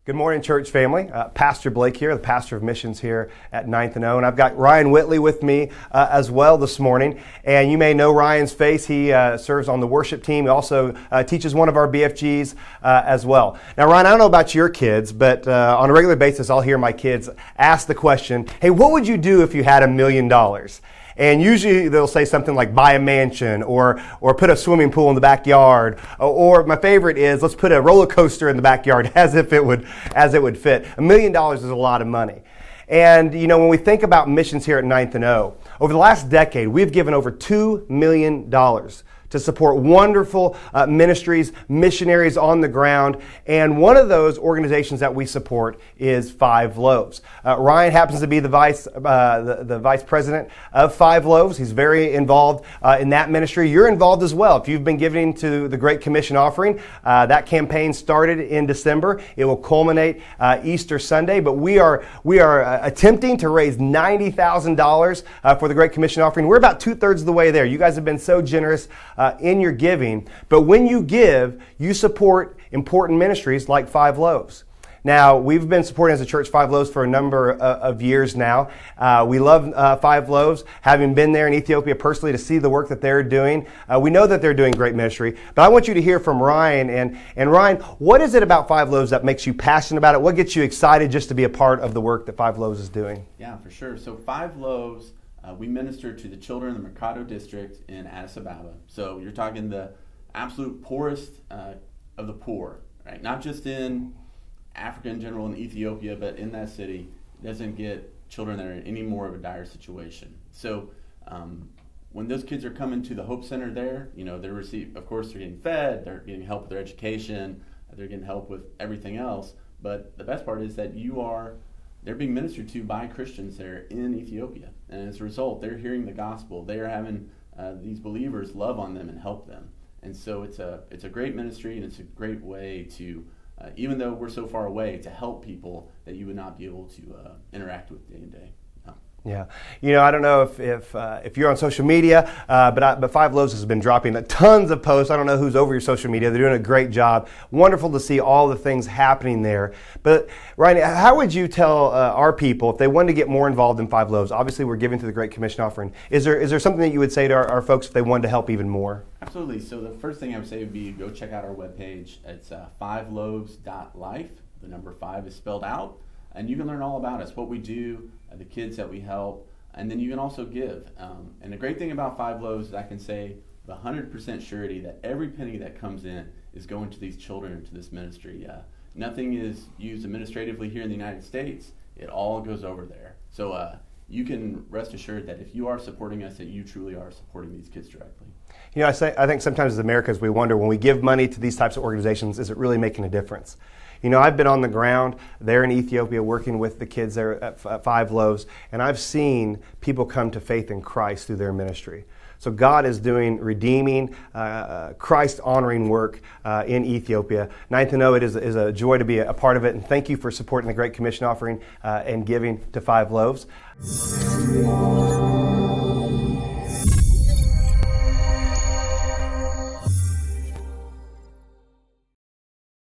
Good morning, church family. Pastor Blake here, the pastor of missions here at 9th and O. And I've got Ryan Whitley with me as well this morning. And you may know Ryan's face. He serves on the worship team. He also teaches one of our BFGs as well. Now, Ryan, I don't know about your kids, but on a regular basis, I'll hear my kids ask the question, hey, what would you do if you had $1 million? And usually they'll say something like buy a mansion or put a swimming pool in the backyard. Or my favorite is let's put a roller coaster in the backyard as it would fit. $1 million is a lot of money. And you know, when we think about missions here at 9th and O, over the last decade, we've given over $2 million to support wonderful ministries, missionaries on the ground. And one of those organizations that we support is Five Loaves. Ryan happens to be the vice president of Five Loaves. He's very involved in that ministry. You're involved as well. If you've been giving to the Great Commission offering, that campaign started in December. It will culminate Easter Sunday, but we are attempting to raise $90,000 for the Great Commission offering. We're about 2/3 of the way there. You guys have been so generous in your giving, but when you give, you support important ministries like Five Loaves. Now, we've been supporting as a church Five Loaves for a number of years now. We love Five Loaves, having been there in Ethiopia personally to see the work that they're doing. We know that they're doing great ministry, but I want you to hear from Ryan. And Ryan, what is it about Five Loaves that makes you passionate about it? What gets you excited just to be a part of the work that Five Loaves is doing? Yeah, for sure. So Five Loaves, we minister to the children in the Mercado district in Addis Ababa. So you're talking the absolute poorest of the poor, right? Not just in Africa in general, in Ethiopia, but in that city, doesn't get children that are in any more of a dire situation. So when those kids are coming to the Hope Center there, you know, they're getting fed, they're getting help with their education, they're getting help with everything else. But the best part is that they're being ministered to by Christians there in Ethiopia. And as a result, they're hearing the gospel. They are having these believers love on them and help them. And so it's a great ministry, and it's a great way to, even though we're so far away, to help people that you would not be able to interact with day to day. Yeah, you know, I don't know if you're on social media, but Five Loaves has been dropping tons of posts. I don't know who's over your social media. They're doing a great job. Wonderful to see all the things happening there. But Ryan, how would you tell our people if they wanted to get more involved in Five Loaves? Obviously, we're giving to the Great Commission offering. Is there something that you would say to our folks if they wanted to help even more? Absolutely. So the first thing I would say would be go check out our webpage. It's fiveloaves.life. The number 5 is spelled out. And you can learn all about us, what we do, the kids that we help, and then you can also give. And the great thing about Five Loaves is I can say with 100% surety that every penny that comes in is going to these children and to this ministry. Nothing is used administratively here in the United States. It all goes over there. So you can rest assured that if you are supporting us, that you truly are supporting these kids directly. You know, I think sometimes as Americans we wonder when we give money to these types of organizations, is it really making a difference? You know, I've been on the ground there in Ethiopia working with the kids there at Five Loaves, and I've seen people come to faith in Christ through their ministry. So God is doing redeeming, Christ-honoring work in Ethiopia. 9th and O, it is a joy to be a part of it, and thank you for supporting the Great Commission offering and giving to Five Loaves.